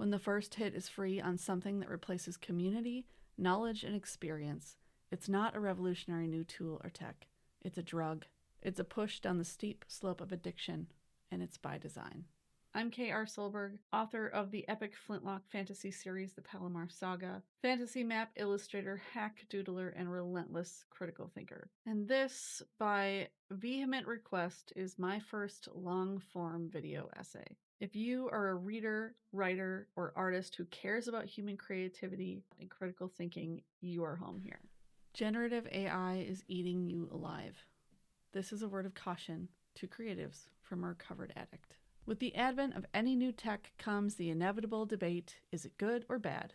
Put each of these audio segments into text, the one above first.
When the first hit is free on something that replaces community, knowledge, and experience, it's not a revolutionary new tool or tech. It's a drug. It's a push down the steep slope of addiction, and it's by design. I'm K R Solberg, author of the epic flintlock fantasy series The Palomar Saga, fantasy map illustrator, hack doodler, and relentless critical thinker. And this, by vehement request, is my first long-form video essay. If you are a reader, writer, or artist who cares about human creativity and critical thinking, you are home here. Generative AI is eating you alive. This is a word of caution to creatives from a recovered addict. With the advent of any new tech comes the inevitable debate, is it good or bad?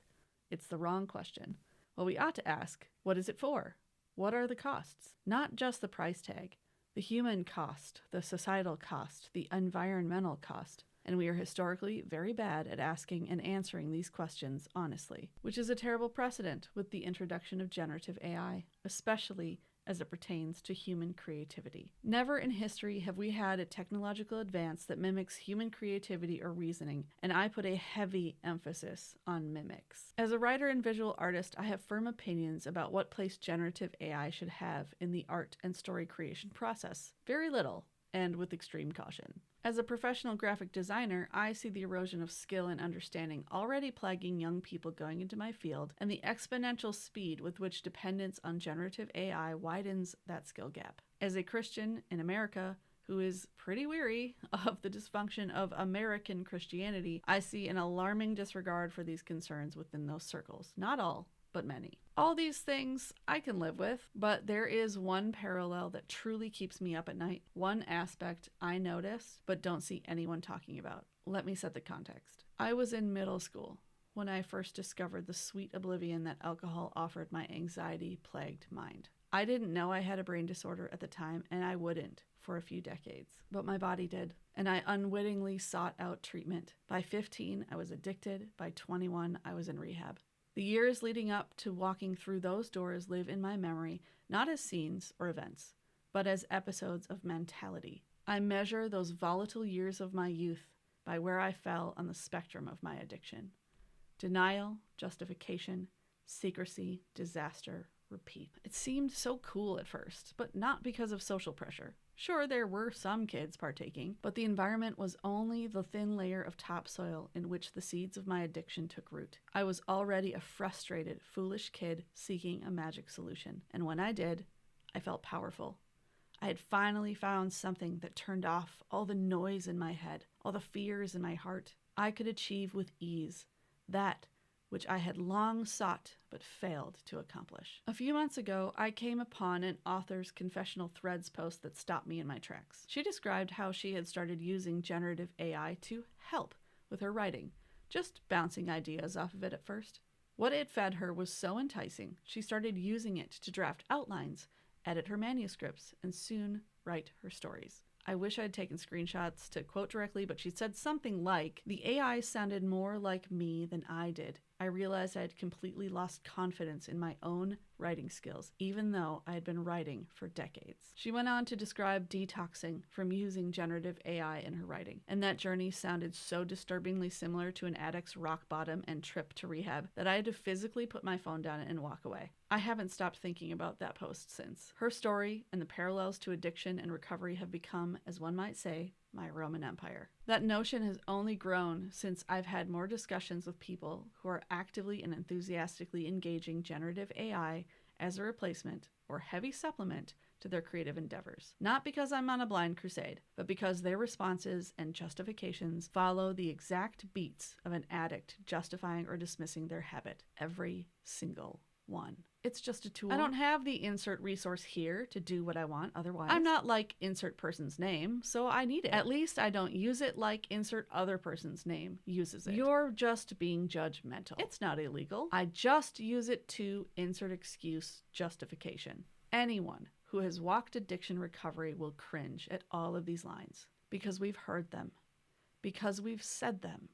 It's the wrong question. Well, we ought to ask, what is it for? What are the costs? Not just the price tag, the human cost, the societal cost, the environmental cost. And we are historically very bad at asking and answering these questions honestly, which is a terrible precedent with the introduction of generative AI, especially as it pertains to human creativity. Never in history have we had a technological advance that mimics human creativity or reasoning, and I put a heavy emphasis on mimics. As a writer and visual artist, I have firm opinions about what place generative AI should have in the art and story creation process. Very little, and with extreme caution. As a professional graphic designer, I see the erosion of skill and understanding already plaguing young people going into my field, and the exponential speed with which dependence on generative AI widens that skill gap. As a Christian in America who is pretty weary of the dysfunction of American Christianity, I see an alarming disregard for these concerns within those circles. Not all, but many. All these things I can live with, but there is one parallel that truly keeps me up at night, one aspect I notice but don't see anyone talking about. Let me set the context. I was in middle school when I first discovered the sweet oblivion that alcohol offered my anxiety-plagued mind. I didn't know I had a brain disorder at the time, and I wouldn't for a few decades, but my body did, and I unwittingly sought out treatment. By 15, I was addicted. By 21, I was in rehab. The years leading up to walking through those doors live in my memory, not as scenes or events, but as episodes of mentality. I measure those volatile years of my youth by where I fell on the spectrum of my addiction. Denial, justification, secrecy, disaster, repeat. It seemed so cool at first, but not because of social pressure. Sure, there were some kids partaking, but the environment was only the thin layer of topsoil in which the seeds of my addiction took root. I was already a frustrated, foolish kid seeking a magic solution, and when I did, I felt powerful. I had finally found something that turned off all the noise in my head, all the fears in my heart. I could achieve with ease that which I had long sought but failed to accomplish. A few months ago, I came upon an author's confessional threads post that stopped me in my tracks. She described how she had started using generative AI to help with her writing, just bouncing ideas off of it at first. What it fed her was so enticing, she started using it to draft outlines, edit her manuscripts, and soon write her stories. I wish I'd taken screenshots to quote directly, but she said something like, "The AI sounded more like me than I did. I realized I had completely lost confidence in my own writing skills, even though I had been writing for decades." She went on to describe detoxing from using generative AI in her writing, and that journey sounded so disturbingly similar to an addict's rock bottom and trip to rehab that I had to physically put my phone down and walk away. I haven't stopped thinking about that post since. Her story and the parallels to addiction and recovery have become, as one might say, my Roman Empire. That notion has only grown since I've had more discussions with people who are actively and enthusiastically engaging generative AI as a replacement or heavy supplement to their creative endeavors. Not because I'm on a blind crusade, but because their responses and justifications follow the exact beats of an addict justifying or dismissing their habit. Every single one. It's just a tool. I don't have the insert resource here to do what I want otherwise. I'm not like insert person's name, so I need it. At least I don't use it like insert other person's name uses it. You're just being judgmental. It's not illegal. I just use it to insert excuse justification. Anyone who has walked addiction recovery will cringe at all of these lines because we've heard them, because we've said them,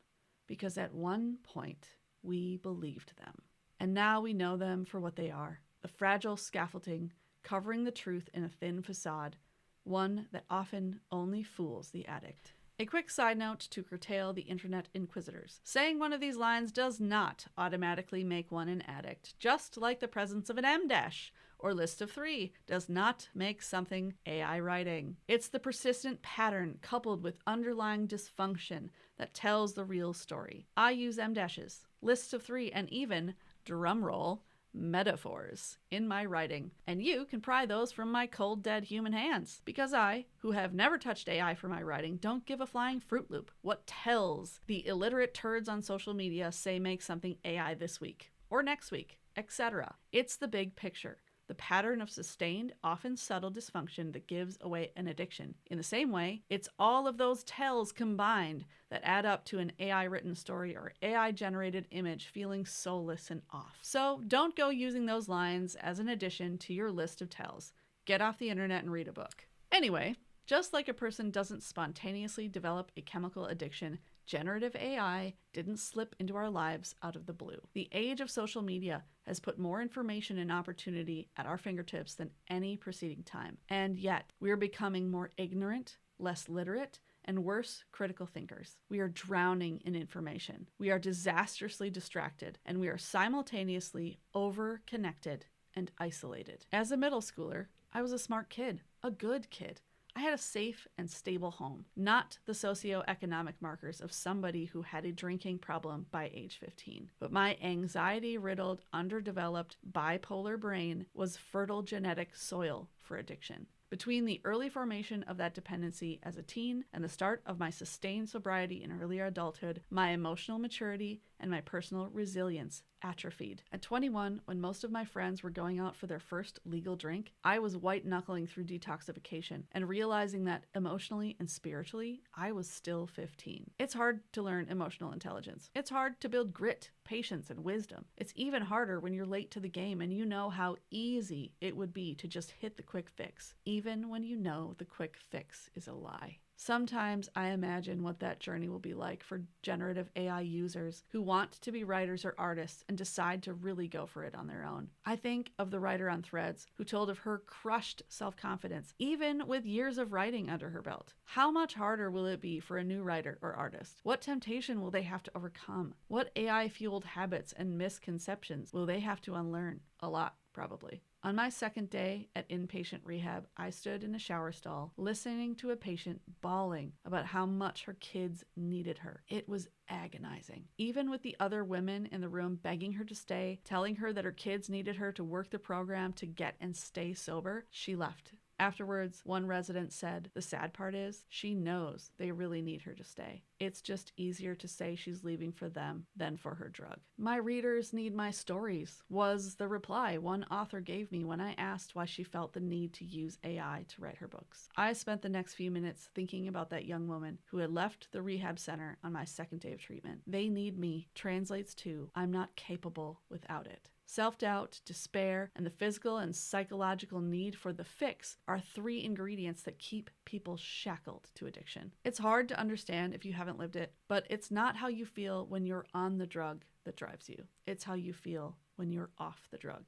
because at one point we believed them. And now we know them for what they are, the fragile scaffolding covering the truth in a thin facade, one that often only fools the addict. A quick side note to curtail the internet inquisitors. Saying one of these lines does not automatically make one an addict, just like the presence of an M dash or list of 3 does not make something AI writing. It's the persistent pattern coupled with underlying dysfunction that tells the real story. I use M dashes, lists of 3, and even, drumroll, metaphors in my writing, and you can pry those from my cold dead human hands, because I, who have never touched AI for my writing, don't give a flying Fruit Loop what tells the illiterate turds on social media say make something AI this week or next week, etc. It's the big picture, the pattern of sustained, often subtle dysfunction that gives away an addiction. In the same way, it's all of those tells combined that add up to an AI-written story or AI-generated image feeling soulless and off. So don't go using those lines as an addition to your list of tells. Get off the internet and read a book. Anyway, just like a person doesn't spontaneously develop a chemical addiction, generative AI didn't slip into our lives out of the blue. The age of social media has put more information and opportunity at our fingertips than any preceding time. And yet, we are becoming more ignorant, less literate, and worse, critical thinkers. We are drowning in information. We are disastrously distracted, and we are simultaneously over-connected and isolated. As a middle schooler, I was a smart kid, a good kid. I had a safe and stable home, not the socioeconomic markers of somebody who had a drinking problem by age 15. But my anxiety-riddled, underdeveloped, bipolar brain was fertile genetic soil for addiction. Between the early formation of that dependency as a teen and the start of my sustained sobriety in earlier adulthood, my emotional maturity and my personal resilience atrophied. At 21, when most of my friends were going out for their first legal drink, I was white-knuckling through detoxification and realizing that emotionally and spiritually, I was still 15. It's hard to learn emotional intelligence. It's hard to build grit, patience, and wisdom. It's even harder when you're late to the game and you know how easy it would be to just hit the quick fix, even when you know the quick fix is a lie. Sometimes I imagine what that journey will be like for generative AI users who want to be writers or artists and decide to really go for it on their own. I think of the writer on Threads who told of her crushed self-confidence, even with years of writing under her belt. How much harder will it be for a new writer or artist? What temptation will they have to overcome? What AI-fueled habits and misconceptions will they have to unlearn? A lot, probably. On my second day at inpatient rehab, I stood in a shower stall listening to a patient bawling about how much her kids needed her. It was agonizing. Even with the other women in the room begging her to stay, telling her that her kids needed her to work the program to get and stay sober, she left. Afterwards, one resident said, "The sad part is, she knows they really need her to stay. It's just easier to say she's leaving for them than for her drug." "My readers need my stories," was the reply one author gave me when I asked why she felt the need to use AI to write her books. I spent the next few minutes thinking about that young woman who had left the rehab center on my second day of treatment. They need me translates to, I'm not capable without it. Self-doubt, despair, and the physical and psychological need for the fix are 3 ingredients that keep people shackled to addiction. It's hard to understand if you haven't lived it, but it's not how you feel when you're on the drug that drives you. It's how you feel when you're off the drug.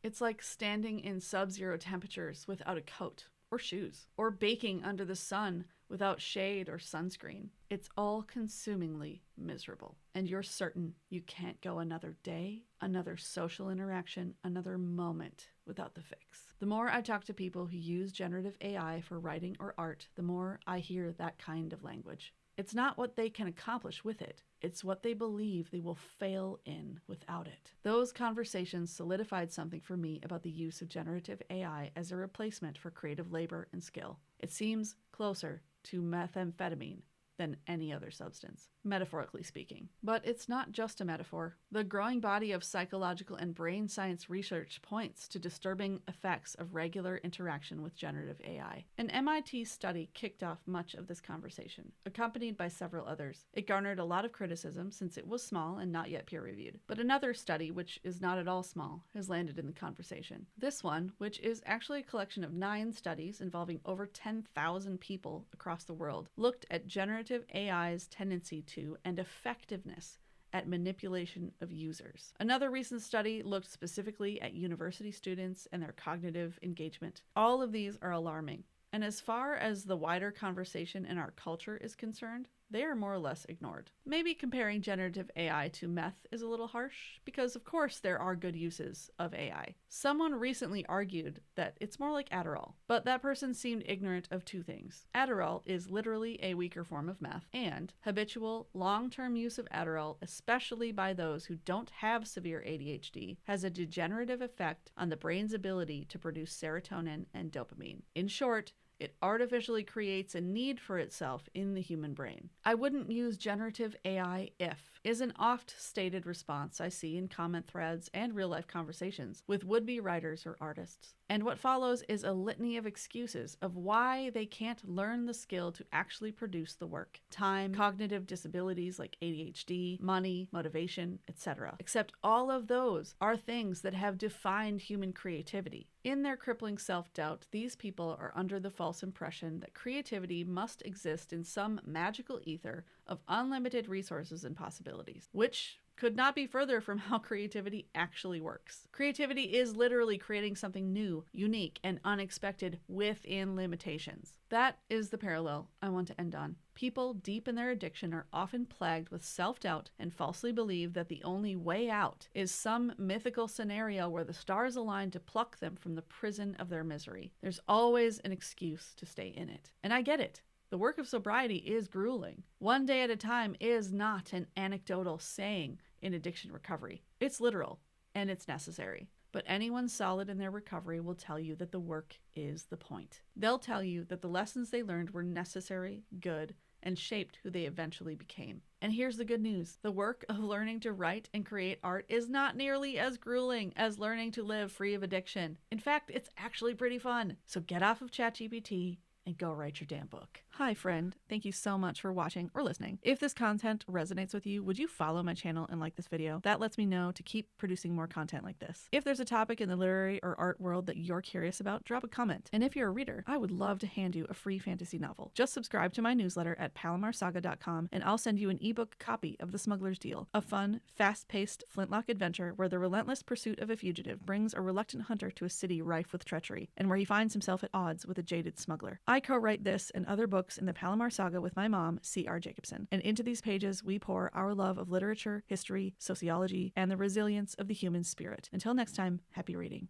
It's like standing in sub-zero temperatures without a coat or shoes, or baking under the sun without shade or sunscreen. It's all-consumingly miserable, and you're certain you can't go another day, another social interaction, another moment without the fix. The more I talk to people who use generative AI for writing or art, the more I hear that kind of language. It's not what they can accomplish with it. It's what they believe they will fail in without it. Those conversations solidified something for me about the use of generative AI as a replacement for creative labor and skill. It seems closer to methamphetamine than any other substance, metaphorically speaking. But it's not just a metaphor. The growing body of psychological and brain science research points to disturbing effects of regular interaction with generative AI. An MIT study kicked off much of this conversation, accompanied by several others. It garnered a lot of criticism since it was small and not yet peer-reviewed. But another study, which is not at all small, has landed in the conversation. This one, which is actually a collection of 9 studies involving over 10,000 people across the world, looked at generative AI's tendency to and effectiveness at manipulation of users. Another recent study looked specifically at university students and their cognitive engagement. All of these are alarming, And as far as the wider conversation in our culture is concerned, they are more or less ignored. Maybe comparing generative AI to meth is a little harsh, because of course there are good uses of AI. Someone recently argued that it's more like Adderall, but that person seemed ignorant of two things. Adderall is literally a weaker form of meth, and habitual, long-term use of Adderall, especially by those who don't have severe ADHD, has a degenerative effect on the brain's ability to produce serotonin and dopamine. In short, it artificially creates a need for itself in the human brain. I wouldn't use generative AI if is an oft-stated response I see in comment threads and real-life conversations with would-be writers or artists. And what follows is a litany of excuses of why they can't learn the skill to actually produce the work. Time, cognitive disabilities like ADHD, money, motivation, etc. Except all of those are things that have defined human creativity. In their crippling self-doubt, these people are under the false impression that creativity must exist in some magical ether of unlimited resources and possibilities, which could not be further from how creativity actually works. Creativity is literally creating something new, unique, and unexpected within limitations. That is the parallel I want to end on. People deep in their addiction are often plagued with self-doubt and falsely believe that the only way out is some mythical scenario where the stars align to pluck them from the prison of their misery. There's always an excuse to stay in it. And I get it. The work of sobriety is grueling. One day at a time is not an anecdotal saying in addiction recovery. It's literal, and it's necessary. But anyone solid in their recovery will tell you that the work is the point. They'll tell you that the lessons they learned were necessary, good, and shaped who they eventually became. And here's the good news. The work of learning to write and create art is not nearly as grueling as learning to live free of addiction. In fact, it's actually pretty fun. So get off of ChatGPT and go write your damn book. Hi friend, thank you so much for watching or listening. If this content resonates with you, would you follow my channel and like this video? That lets me know to keep producing more content like this. If there's a topic in the literary or art world that you're curious about, drop a comment. And if you're a reader, I would love to hand you a free fantasy novel. Just subscribe to my newsletter at palomarsaga.com and I'll send you an ebook copy of The Smuggler's Deal, a fun, fast-paced flintlock adventure where the relentless pursuit of a fugitive brings a reluctant hunter to a city rife with treachery, and where he finds himself at odds with a jaded smuggler. I co-write this and other books in the Palomar Saga with my mom, C R Jacobson, and into these pages we pour our love of literature, history, sociology, and the resilience of the human spirit. Until next time, happy reading.